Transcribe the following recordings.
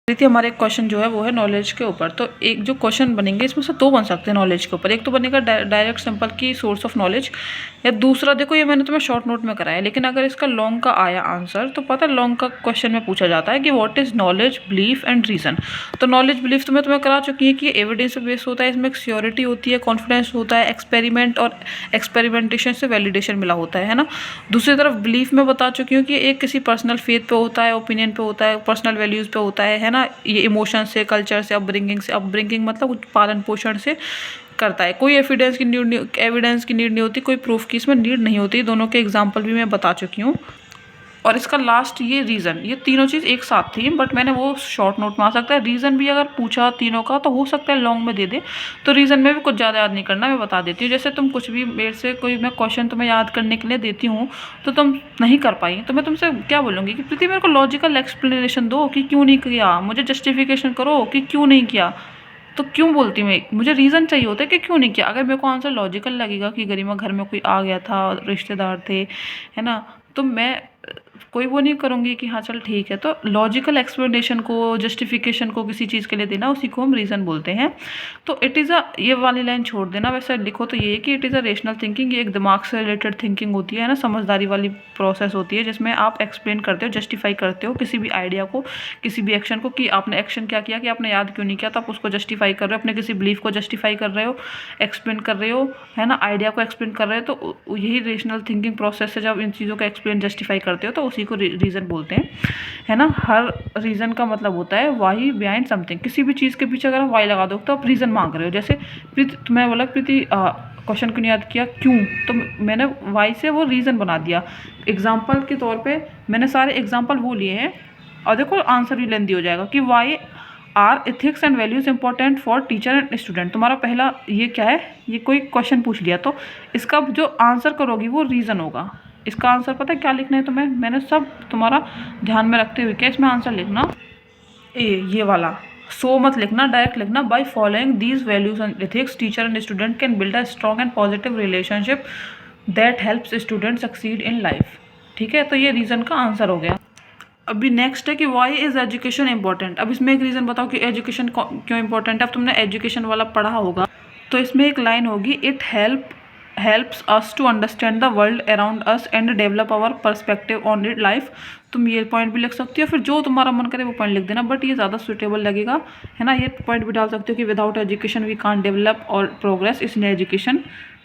प्रीति हमारा एक क्वेश्चन जो है वो है नॉलेज के ऊपर। तो एक जो क्वेश्चन बनेंगे इसमें से दो बन सकते हैं नॉलेज के ऊपर। एक तो बनेगा डायरेक्ट सिंपल की सोर्स ऑफ नॉलेज, या दूसरा देखो ये मैंने तुम्हें शॉर्ट नोट में कराया, लेकिन अगर इसका लॉन्ग का आया आंसर तो पता है लॉन्ग का क्वेश्चन में पूछा जाता है कि what is knowledge, belief and reason. तो नॉलेज बिलीफ तो मैं तुम्हें करा चुकी है कि एविडेंस पे बेस होता है, इसमें एक श्योरिटी होती है, कॉन्फिडेंस होता है, एक्सपेरिमेंट और एक्सपेरिमेंटेशन से वैलिडेशन मिला होता है ना। दूसरी तरफ बिलीफ में बता चुकी हूँ कि एक किसी पर्सनल फेथ पे होता है, ओपिनियन पे होता है, पर्सनल वैल्यूज़ पे होता है ना। ये इमोशन से, कल्चर से, अपब्रिंगिंग मतलब कुछ पालन पोषण से करता है। कोई एविडेंस की नीड नहीं होती, कोई प्रूफ की इसमें नीड नहीं होती। दोनों के एग्जांपल भी मैं बता चुकी हूँ। और इसका लास्ट ये रीज़न, ये तीनों चीज़ एक साथ थी, बट मैंने वो शॉर्ट नोट में आ सकता है। रीज़न भी अगर पूछा तीनों का तो हो सकता है लॉन्ग में दे दे, तो रीज़न में भी कुछ ज़्यादा याद नहीं करना, मैं बता देती हूँ। जैसे तुम कुछ भी मेरे से कोई मैं क्वेश्चन तुम्हें याद करने के लिए देती हूँ तो तुम नहीं कर पाई, तो मैं तुमसे क्या बोलूँगी कि प्रीति मेरे को लॉजिकल एक्सप्लेनेशन दो कि क्यों नहीं किया, मुझे जस्टिफिकेशन करो कि क्यों नहीं किया। तो क्यों बोलती मैं, मुझे रीज़न चाहिए होता है कि क्यों नहीं किया। अगर मेरे को आंसर लॉजिकल लगेगा कि गरिमा घर में कोई आ गया था, रिश्तेदार थे, है ना, तो मैं कोई वो नहीं करूँगी कि हाँ चल ठीक है। तो लॉजिकल एक्सप्लेनेशन को, जस्टिफिकेशन को किसी चीज़ के लिए देना, उसी को हम रीज़न बोलते हैं। तो इट इज़ ये वाली लाइन छोड़ देना, वैसे लिखो तो ये है कि it is a rational thinking. ये एक दिमाग से रिलेटेड थिंकिंग होती है ना, समझदारी वाली प्रोसेस होती है, जिसमें आप एक्सप्लेन करते हो, जस्टिफाई करते हो किसी भी आइडिया को, किसी भी एक्शन को, कि आपने एक्शन क्या किया, कि आपने याद क्यों नहीं किया, तो आप उसको जस्टिफाई कर रहे हो, अपने किसी बिलीफ को जस्टिफाई कर रहे हो, एक्सप्लेन कर रहे हो, है ना, आइडिया को एक्सप्लेन कर रहे हो। तो यही रेशनल थिंकिंग प्रोसेस से जब इन चीज़ों का एक्सप्लेन जस्टिफाई करते हो तो उसी को रीज़न बोलते हैं, है ना। हर रीज़न का मतलब होता है वाई बिहाइंड समथिंग। किसी भी चीज़ के पीछे अगर आप वाई लगा दो तो आप रीज़न मांग रहे हो। जैसे प्रीति, तुम्हें बोला प्रीति क्वेश्चन क्यों नहीं याद किया, क्यों, तो मैंने वाई से वो रीज़न बना दिया। एग्जाम्पल के तौर पे मैंने सारे एग्जाम्पल वो लिए हैं, और देखो आंसर भी लेंदी हो जाएगा कि why are ethics and values important for teacher and student. तुम्हारा पहला ये क्या है, ये कोई क्वेश्चन पूछ लिया तो इसका जो आंसर करोगी वो रीज़न होगा। इसका आंसर पता है क्या लिखना है तुम्हें, मैंने सब तुम्हारा ध्यान में रखते हुए क्या इसमें आंसर लिखना, ये वाला सो मत लिखना, डायरेक्ट लिखना by following these values and ethics teacher and student can build a strong and positive relationship that helps student succeed in life. ठीक है, तो ये रीज़न का आंसर हो गया। अभी नेक्स्ट है कि वाई इज़ एजुकेशन इंपॉर्टेंट। अब इसमें एक रीज़न बताओ कि एजुकेशन क्यों इंपॉर्टेंट है। अब तुमने एजुकेशन वाला पढ़ा होगा, तो इसमें एक लाइन होगी, it helps us to understand the world around us and develop our perspective on it life। तुम ये पॉइंट भी लिख सकती हो, फिर जो तुम्हारा मन करे वो पॉइंट लिख देना, बट ये ज़्यादा सुटेबल लगेगा, है ना। ये पॉइंट भी डाल सकते हो कि without education we can't develop और प्रोग्रेस, इसलिए एजुकेशन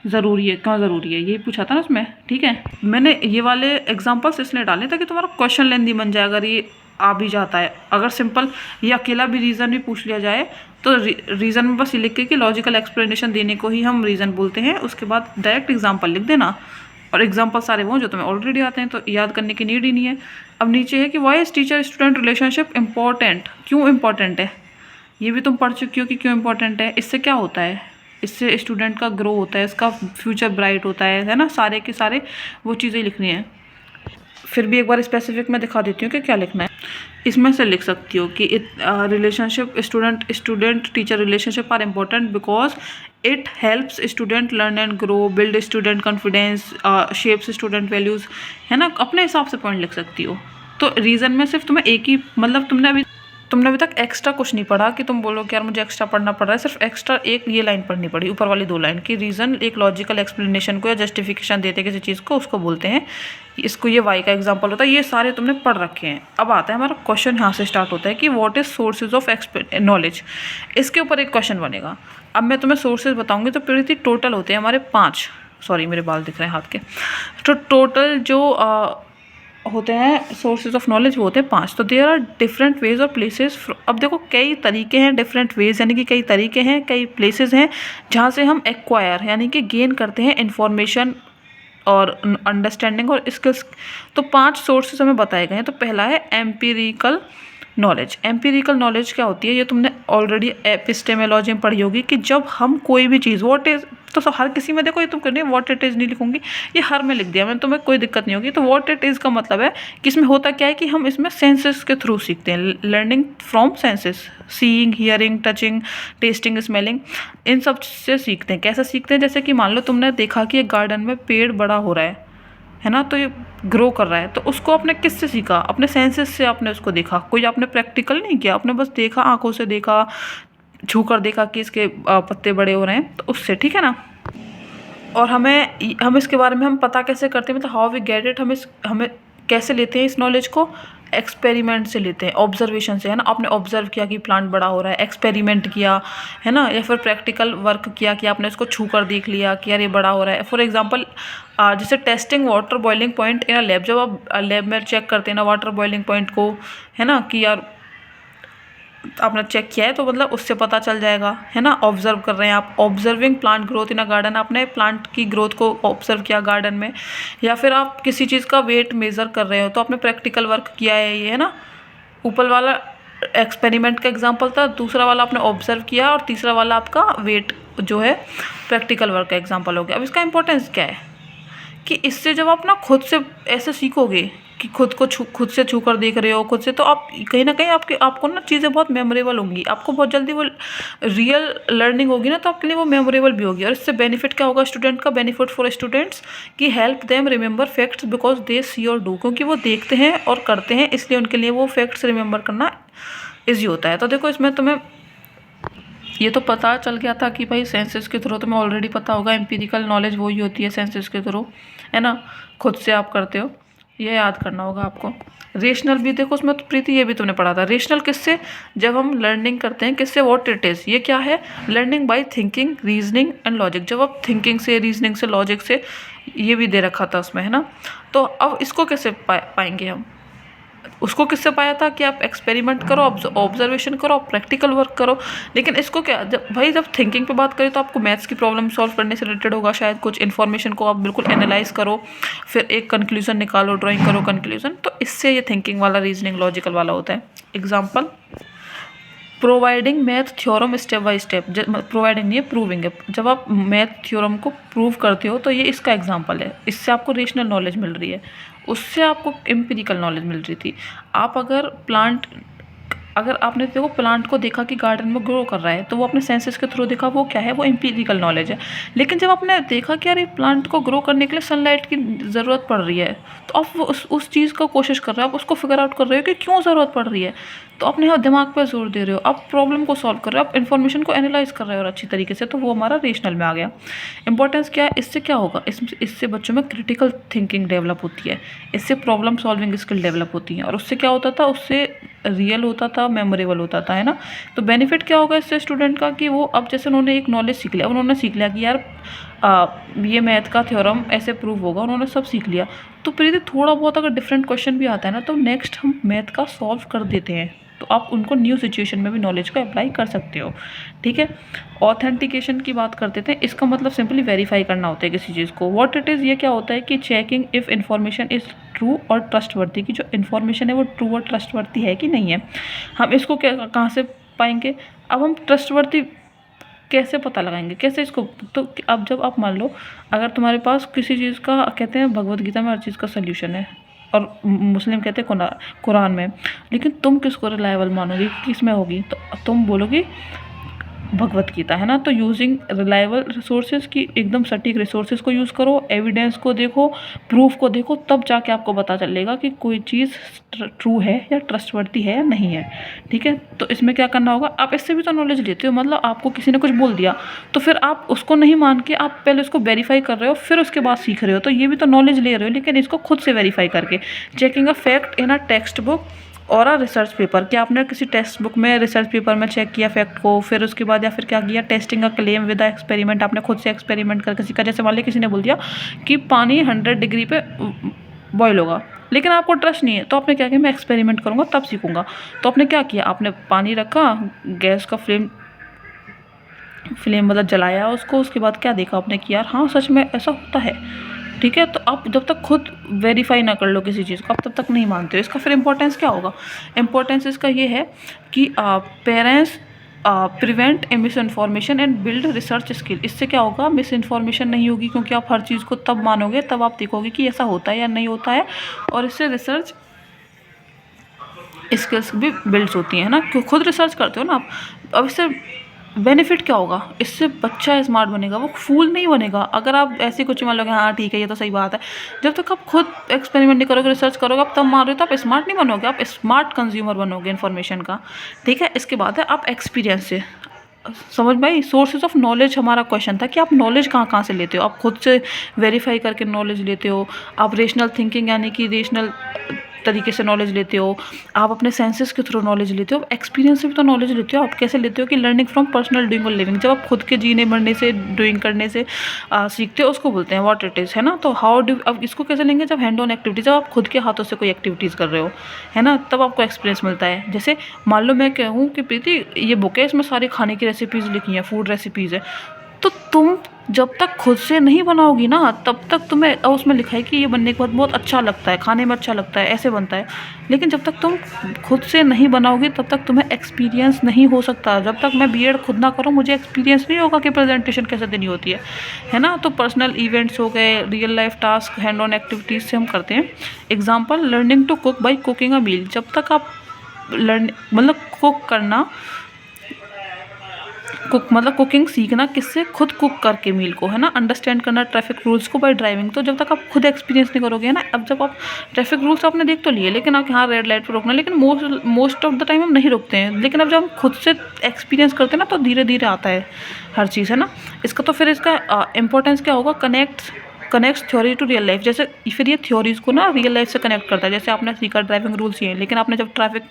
ज़रूरी है। क्यों ज़रूरी है, यही पूछा था ना उसमें। ठीक है, मैंने ये वाले एग्जाम्पल्स इसलिए डाले ताकि तुम्हारा क्वेश्चन लेंदी बन जाए अगर ये आ भी जाता है। अगर सिंपल ये अकेला भी रीज़न भी पूछ लिया जाए तो रीज़न में बस ये लिख के कि लॉजिकल एक्सप्लेनेशन देने को ही हम रीज़न बोलते हैं, उसके बाद डायरेक्ट एग्जांपल लिख देना। और एग्जांपल सारे वो जो तुम्हें ऑलरेडी आते हैं, तो याद करने की नीड ही नहीं है। अब नीचे है कि why is teacher student relationship important, क्यों इंपॉर्टेंट है, ये भी तुम पढ़ चुकी हो कि क्यों इंपॉर्टेंट है। इससे क्या होता है, इससे स्टूडेंट का ग्रो होता है, इसका फ्यूचर ब्राइट होता है ना। सारे के सारे वो चीज़ें लिखनी है। फिर भी एक बार स्पेसिफिक में दिखा देती हूँ कि क्या लिखना है। इसमें से लिख सकती हो कि relationship student teacher relationship are important because it helps student learn and grow, build student confidence, shapes student values, है ना। अपने हिसाब से पॉइंट लिख सकती हो। तो रीज़न में सिर्फ तुम्हें एक ही, मतलब तुमने अभी तक एक्स्ट्रा कुछ नहीं पढ़ा कि तुम बोलो कि यार मुझे एक्स्ट्रा पढ़ना पड़ रहा है। सिर्फ एक्स्ट्रा एक ये लाइन पढ़नी पड़ी, ऊपर वाली 2 लाइन की। रीज़न एक लॉजिकल एक्सप्लेनेशन को या जस्टिफिकेशन देते किसी चीज़ को, उसको बोलते हैं। इसको ये वाई का एग्जांपल होता है। ये सारे तुमने पढ़ रखे हैं। अब आता है हमारा क्वेश्चन, यहाँ से स्टार्ट होता है कि what is sources of knowledge. इसके ऊपर एक क्वेश्चन बनेगा। अब मैं तुम्हें सोर्सेज बताऊँगी, तो प्रीति टोटल होते हैं हमारे 5, सॉरी मेरे बाल दिख रहे हैं हाथ के। तो टोटल जो होते हैं सोर्सेज ऑफ नॉलेज वो होते हैं 5। तो देयर आर डिफरेंट वेज और प्लेसेस। अब देखो कई तरीके हैं, डिफरेंट वेज यानी कि कई तरीके हैं, कई प्लेसेस हैं जहाँ से हम एक्वायर यानी कि गेन करते हैं इन्फॉर्मेशन और अंडरस्टैंडिंग और स्किल्स। तो 5 सोर्सेज हमें बताए गए हैं। तो पहला है एम्पिरिकल नॉलेज। एम्पिरिकल नॉलेज क्या होती है, ये तुमने ऑलरेडी एपिस्टेमोलॉजी में पढ़ी होगी कि जब हम कोई भी चीज़, व्हाट इज, तो हर किसी में देखो, ये तुम करनी व्हाट इट इज़ नहीं लिखूंगी, ये हर में लिख दिया मैंने, तुम्हें कोई दिक्कत नहीं होगी। तो व्हाट इट इज़ का मतलब है कि इसमें होता क्या है कि हम इसमें सेंसेस के थ्रू सीखते हैं, learning from senses, seeing, hearing, touching, tasting, smelling, इन सब से सीखते हैं। कैसे सीखते हैं, जैसे कि मान लो तुमने देखा कि एक गार्डन में पेड़ बड़ा हो रहा है, है ना, तो ये ग्रो कर रहा है। तो उसको आपने किससे सीखा? अपने सेंसेस से आपने उसको देखा, कोई आपने प्रैक्टिकल नहीं किया, आपने बस देखा, आंखों से देखा, छू कर देखा कि इसके पत्ते बड़े हो रहे हैं, तो उससे, ठीक है ना। और हम इसके बारे में हम पता कैसे करते हैं, मतलब हाउ वी गेट इट, हमें कैसे लेते हैं इस नॉलेज को? एक्सपेरिमेंट से लेते हैं, ऑब्जर्वेशन से, है ना। आपने ऑब्जर्व किया कि प्लांट बड़ा हो रहा है, एक्सपेरिमेंट किया, है ना, या फिर प्रैक्टिकल वर्क किया कि आपने उसको छू कर देख लिया कि यार ये बड़ा हो रहा है। फॉर एग्जांपल जैसे testing water boiling point in a lab, जब आप लैब में चेक करते हैं ना वाटर बॉइलिंग पॉइंट को, है ना, कि यार आपने चेक किया है तो मतलब उससे पता चल जाएगा, है ना। ऑब्जर्व कर रहे हैं आप, observing plant growth in a garden, आपने प्लांट की ग्रोथ को ऑब्जर्व किया गार्डन में। या फिर आप किसी चीज़ का वेट मेज़र कर रहे हो तो आपने प्रैक्टिकल वर्क किया है ये, है ना। ऊपर वाला एक्सपेरिमेंट का एग्जांपल था, दूसरा वाला आपने ऑब्जर्व किया, और तीसरा वाला आपका वेट जो है प्रैक्टिकल वर्क का एग्जांपल हो गया। अब इसका इंपॉर्टेंस क्या है कि इससे जब आप ना खुद से ऐसे सीखोगे कि खुद से छू कर देख रहे हो खुद से, तो आप कहीं ना कहीं आपको ना चीज़ें बहुत मेमोरेबल होंगी, आपको बहुत जल्दी वो रियल लर्निंग होगी ना, तो आपके लिए वो मेमोरेबल भी होगी। और इससे बेनिफिट क्या होगा स्टूडेंट का? बेनिफिट फॉर स्टूडेंट्स कि help them remember facts because they see और डू, क्योंकि वो देखते हैं और करते हैं, इसलिए उनके लिए वो फैक्ट्स रिमेंबर करना ईजी होता है। तो देखो इसमें तुम्हें ये तो पता चल गया था कि भाई सेंसेस के थ्रू, तुम्हें ऑलरेडी पता होगा एम्पिरिकल नॉलेज वही होती है सेंसेस के थ्रू, है ना, खुद से आप करते हो, ये याद करना होगा आपको। रेशनल भी देखो उसमें तो प्रीति ये भी तुमने पढ़ा था। रेशनल किससे? जब हम लर्निंग करते हैं किससे? व्हाट इट इज़, ये क्या है? Learning by thinking, reasoning and logic. जब आप थिंकिंग से, रीजनिंग से, लॉजिक से, ये भी दे रखा था उसमें, है ना। तो अब इसको कैसे पाएंगे हम? उसको किससे पाया था कि आप एक्सपेरिमेंट करो, ऑब्जर्वेशन करो, प्रैक्टिकल वर्क करो। लेकिन इसको क्या, जब थिंकिंग पे बात करें तो आपको मैथ्स की प्रॉब्लम सॉल्व करने से रिलेटेड होगा शायद, कुछ इन्फॉर्मेशन को आप बिल्कुल एनालाइज करो, फिर एक कंक्लूजन निकालो, ड्राइंग करो कंक्लूजन, तो इससे ये थिंकिंग वाला, रीजनिंग, लॉजिकल वाला होता है। Example, providing math theorem step by step, providing नहीं है, प्रूविंग है। जब आप मैथ थ्योरम को प्रूव करते हो तो ये इसका एग्जांपल है, इससे आपको रेशनल नॉलेज मिल रही है, उससे आपको एम्पिरिकल नॉलेज मिल रही थी। आप अगर आपने देखो प्लांट को देखा कि गार्डन में ग्रो कर रहा है, तो वो अपने सेंसेस के थ्रू देखा, वो क्या है? वो एम्पिरिकल नॉलेज है। लेकिन जब आपने देखा कि यार ये प्लांट को ग्रो करने के लिए सनलाइट की ज़रूरत पड़ रही है, तो आप उस चीज़ का कोशिश कर रहे हो, आप उसको फिगर आउट कर रहे हो कि क्यों ज़रूरत पड़ रही है, तो अपने यहाँ दिमाग पर जोर दे रहे हो, आप प्रॉब्लम को सॉल्व कर रहे हो, आप इन्फॉर्मेशन को एनालाइज कर रहे हो और अच्छी तरीके से, तो वो हमारा रेशनल में आ गया। इंपॉर्टेंस क्या है? इससे क्या होगा? इससे बच्चों में क्रिटिकल थिंकिंग डेवलप होती है, इससे प्रॉब्लम सॉल्विंग स्किल डेवलप होती है, और उससे क्या होता था? उससे रियल होता था, मेमोरेबल होता था, है ना। तो बेनिफिट क्या होगा इससे स्टूडेंट का कि वो अब जैसे उन्होंने एक नॉलेज सीख लिया, उन्होंने सीख लिया कि यार ये मैथ का थ्योरम ऐसे प्रूव होगा, उन्होंने सब सीख लिया। तो प्रीति थोड़ा बहुत अगर डिफरेंट क्वेश्चन भी आता है ना, तो नेक्स्ट हम मैथ का सॉल्व कर देते हैं, तो आप उनको न्यू सिचुएशन में भी नॉलेज को अप्लाई कर सकते हो, ठीक है। ऑथेंटिकेशन की बात करते थे, इसका मतलब सिंपली वेरीफाई करना होता है किसी चीज़ को। व्हाट इट इज़, ये क्या होता है कि checking if information is true और ट्रस्टवर्दी, की जो इन्फॉर्मेशन है वो ट्रू और ट्रस्टवर्दी है कि नहीं है। हम इसको कहाँ से पाएंगे? अब हम ट्रस्टवर्दी कैसे पता लगाएंगे, कैसे इसको? तो अब जब आप मान लो अगर तुम्हारे पास किसी चीज़ का, कहते हैं भगवत गीता में हर चीज़ का सल्यूशन है, और मुस्लिम कहते हैं कुरान में, लेकिन तुम किसको रिलायबल मानोगी, किस में होगी? तो तुम बोलोगी भगवत गीता, है ना। तो यूजिंग रिलायबल रिसोर्सेज की, एकदम सटीक रिसोर्सेज को यूज़ करो, एविडेंस को देखो, प्रूफ को देखो, तब जाके आपको पता चलेगा कि कोई चीज़ ट्रू है या ट्रस्टवर्दी है या नहीं है, ठीक है। तो इसमें क्या करना होगा? आप इससे भी तो नॉलेज लेते हो, मतलब आपको किसी ने कुछ बोल दिया तो फिर आप उसको नहीं मान के आप पहले उसको वेरीफाई कर रहे हो, फिर उसके बाद सीख रहे हो, तो ये भी तो नॉलेज ले रहे हो, लेकिन इसको खुद से वेरीफाई करके। Checking a fact in a text book और रिसर्च पेपर, कि आपने किसी टेक्स्ट बुक में, रिसर्च पेपर में चेक किया फैक्ट को, फिर उसके बाद या फिर क्या किया? टेस्टिंग का क्लेम विद एक्सपेरिमेंट, आपने खुद से एक्सपेरिमेंट कर किसी का, जैसे मान लिया किसी ने बोल दिया कि पानी 100 डिग्री पे बॉयल होगा, लेकिन आपको ट्रस्ट नहीं है, तो आपने क्या किया? मैं एक्सपेरिमेंट करूँगा तब सीखूंगा। तो आपने क्या किया? आपने पानी रखा, गैस का फ्लेम मतलब जलाया उसको, उसके बाद क्या देखा आपने कि यार हाँ सच में ऐसा होता है, ठीक है। तो आप जब तक खुद वेरीफाई ना कर लो किसी चीज़ को, आप तब तक नहीं मानते हो। इसका फिर इंपॉर्टेंस क्या होगा? इंपॉर्टेंस इसका ये है कि parents prevent miss information and build research skill. इससे क्या होगा? मिस इन्फॉर्मेशन नहीं होगी, क्योंकि आप हर चीज़ को तब मानोगे, तब आप देखोगे कि ऐसा होता है या नहीं होता है, और इससे रिसर्च स्किल्स भी बिल्ड्स होती हैं, है ना। क्यों? खुद रिसर्च करते हो ना आप। अब इससे बेनिफिट क्या होगा, इससे बच्चा स्मार्ट बनेगा, वो फूल नहीं बनेगा। अगर आप ऐसे कुछ मान लोगे हाँ ठीक है ये तो सही बात है, जब तक आप खुद एक्सपेरिमेंट नहीं करोगे, रिसर्च करोगे, आप तब मान रहे हो, तो आप स्मार्ट नहीं बनोगे, आप स्मार्ट कंज्यूमर बनोगे इन्फॉर्मेशन का। ठीक है, इसके बाद है आप एक्सपीरियंस से समझ भाई। सोर्सेज ऑफ नॉलेज हमारा क्वेश्चन था कि आप नॉलेज कहाँ कहाँ से लेते हो, आप खुद से वेरीफाई करके नॉलेज लेते हो, आप रेशनल थिंकिंग यानी कि रेशनल तरीके से नॉलेज लेते हो, आप अपने सेंसेस के थ्रू नॉलेज लेते हो, एक्सपीरियंस से भी तो नॉलेज लेते हो। आप कैसे लेते हो कि लर्निंग फ्रॉम पर्सनल डूइंग और लिविंग, जब आप खुद के जीने मरने से डूइंग करने से सीखते हो, उसको बोलते हैं व्हाट इट इज़, है ना। तो हाउ डू, अब इसको कैसे लेंगे, जब हैंड ऑन एक्टिविटी, जब आप खुद के हाथों से कोई एक्टिविटीज़ कर रहे हो, है ना, तब आपको एक्सपीरियंस मिलता है। जैसे मान लो मैं कहूँ कि प्रीति ये बुक है, इसमें सारी खाने की रेसिपीज़ लिखी हैं, फूड रेसिपीज़ है, तो तुम जब तक खुद से नहीं बनाओगी ना, तब तक तुम्हें उसमें लिखा है कि ये बनने के बाद बहुत अच्छा लगता है, खाने में अच्छा लगता है, ऐसे बनता है, लेकिन जब तक तुम खुद से नहीं बनाओगी तब तक तुम्हें एक्सपीरियंस नहीं हो सकता। जब तक मैं बीएड खुद ना करूँ, मुझे एक्सपीरियंस नहीं होगा कि प्रेजेंटेशन कैसे देनी होती है ना। तो पर्सनल इवेंट्स हो गए, real life task, hand on activities से हम करते हैं। Example, learning to cook by cooking a meal, जब तक आप मतलब कुक करना, कुकिंग सीखना किससे, खुद कुक करके मील को, है ना। अंडरस्टैंड करना ट्रैफिक रूल्स को बाय ड्राइविंग, तो जब तक आप खुद एक्सपीरियंस नहीं करोगे, है ना। अब जब आप ट्रैफिक रूल्स आपने देख तो लिए, लेकिन आप यहाँ रेड लाइट पर रोकना, लेकिन मोस्ट ऑफ द टाइम हम नहीं रुकते हैं, लेकिन अब जब हम खुद से एक्सपीरियंस करते हैं ना, तो धीरे धीरे आता है हर चीज़, है ना। इसका तो फिर इसका इंपॉर्टेंस क्या होगा, connects theory to real life, जैसे फिर ये थ्योरीज को ना रियल लाइफ से कनेक्ट करता है। जैसे आपने सीखा ड्राइविंग रूल्स ये हैं, लेकिन आपने जब ट्रैफिक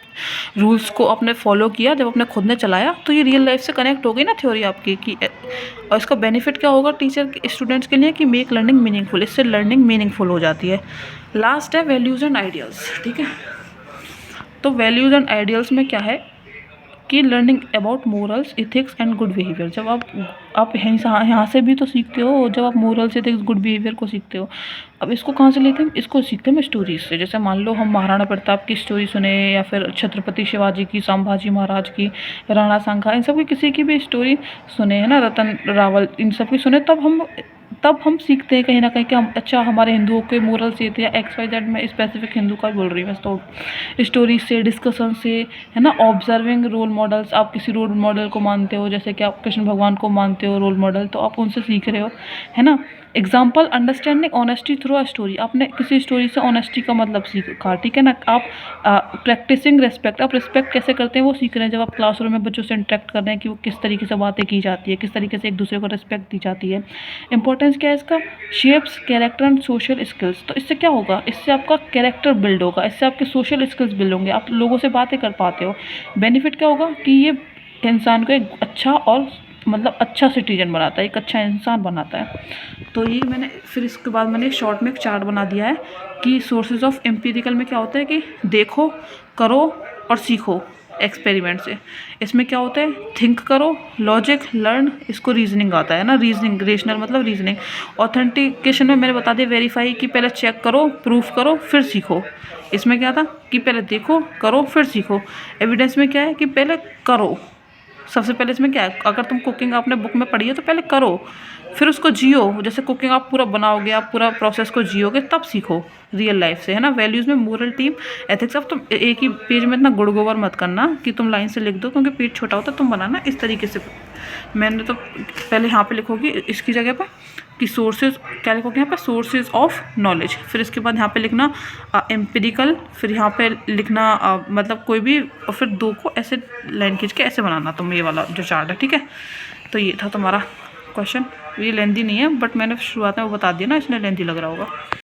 रूल्स को आपने फॉलो किया, जब आपने खुद ने चलाया, तो ये रियल लाइफ से कनेक्ट हो गई ना थ्योरी आपकी कि। और इसका बेनिफिट क्या होगा टीचर स्टूडेंट्स के लिए, कि मेक लर्निंग मीनिंगफुल, इससे लर्निंग मीनिंगफुल हो जाती है। लास्ट है वैल्यूज़ एंड आइडियल्स, ठीक है। तो वैल्यूज़ एंड आइडियल्स में क्या है कि learning about morals, ethics and good behaviour, जब आप यहाँ से भी तो सीखते हो, जब आप मोरल्स, इथिक्स, गुड बिहेवियर को सीखते हो। अब इसको कहाँ से लेते हैं, इसको सीखते हैं स्टोरीज से। जैसे मान लो हम महाराणा प्रताप की स्टोरी सुने, या फिर छत्रपति शिवाजी की, संभाजी महाराज की, राणा सांघा, इन सब की किसी की भी स्टोरी सुने, है ना, रतन रावल, इन सब की सुने, तब हम सीखते हैं कहीं ना कहीं कि हम, अच्छा हमारे हिंदुओं के मोरल्स ये थे, या XYZ में स्पेसिफिक हिंदू का बोल रही हूँ मैं, तो स्टोरी से, डिस्कशन से, है ना। ऑब्जर्विंग रोल मॉडल्स, आप किसी रोल मॉडल को मानते हो, जैसे कि आप कृष्ण भगवान को मानते हो रोल मॉडल, तो आप उनसे सीख रहे हो, है ना। Example, understanding honesty through a story, आपने किसी स्टोरी से ऑनेस्टी का मतलब सीखा, ठीक है ना। आप प्रैक्टिसिंग रेस्पेक्ट, आप रिस्पेक्ट कैसे करते हैं वो सीख रहे हैं, जब आप क्लासरूम में बच्चों से इंटरेक्ट कर रहे हैं कि वो किस तरीके से बातें की जाती है, किस तरीके से एक दूसरे को रिस्पेक्ट दी जाती है। इंपॉर्टेंस क्या है इसका, shapes character and social skills, तो इससे क्या होगा, इससे आपका कैरेक्टर बिल्ड होगा, इससे आपके सोशल स्किल्स बिल्ड होंगे, आप लोगों से बातें कर पाते हो। बेनिफिट क्या होगा कि ये इंसान को एक अच्छा और मतलब अच्छा सिटीजन बनाता है, एक अच्छा इंसान बनाता है। तो ये मैंने फिर इसके बाद मैंने शॉर्ट में एक चार्ट बना दिया है कि सोर्सेज ऑफ एम्पिरिकल में क्या होता है कि देखो, करो और सीखो एक्सपेरिमेंट से। इसमें क्या होता है, थिंक करो, लॉजिक, लर्न, इसको रीजनिंग आता है ना, रीजनिंग, रेशनल मतलब रीजनिंग। ऑथेंटिकेशन में मैंने बता दिया, वेरीफाई कि पहले चेक करो, प्रूफ करो, फिर सीखो। इसमें क्या था कि पहले देखो, करो, फिर सीखो। एविडेंस में क्या है कि पहले करो, सबसे पहले इसमें क्या है, अगर तुम कुकिंग आपने बुक में पढ़ी है तो पहले करो, फिर उसको जियो। जैसे कुकिंग आप पूरा बनाओगे, आप पूरा प्रोसेस को जियोगे, तब सीखो रियल लाइफ से, है ना। वैल्यूज़ में मोरल, टीम, एथिक्स। अब तुम एक ही पेज में इतना गुड़ गोबर मत करना कि तुम लाइन से लिख दो, क्योंकि पेज छोटा होता है, तुम बनाना इस तरीके से। मैंने तो पहले यहाँ पे लिखोगी इसकी जगह पे कि सोर्सेज, क्या लिखोगे यहाँ पे, सोर्सेज ऑफ नॉलेज, फिर इसके बाद यहाँ पे लिखना एम्पिरिकल, फिर यहाँ पे लिखना मतलब कोई भी, और फिर दो को ऐसे लाइन खींच के ऐसे बनाना तुम, ये वाला जो चार्ट है, ठीक है। तो ये था तुम्हारा क्वेश्चन। ये लेंदी नहीं है, बट मैंने शुरुआत में वो बता दिया ना, इसलिए लेंदी लग रहा होगा।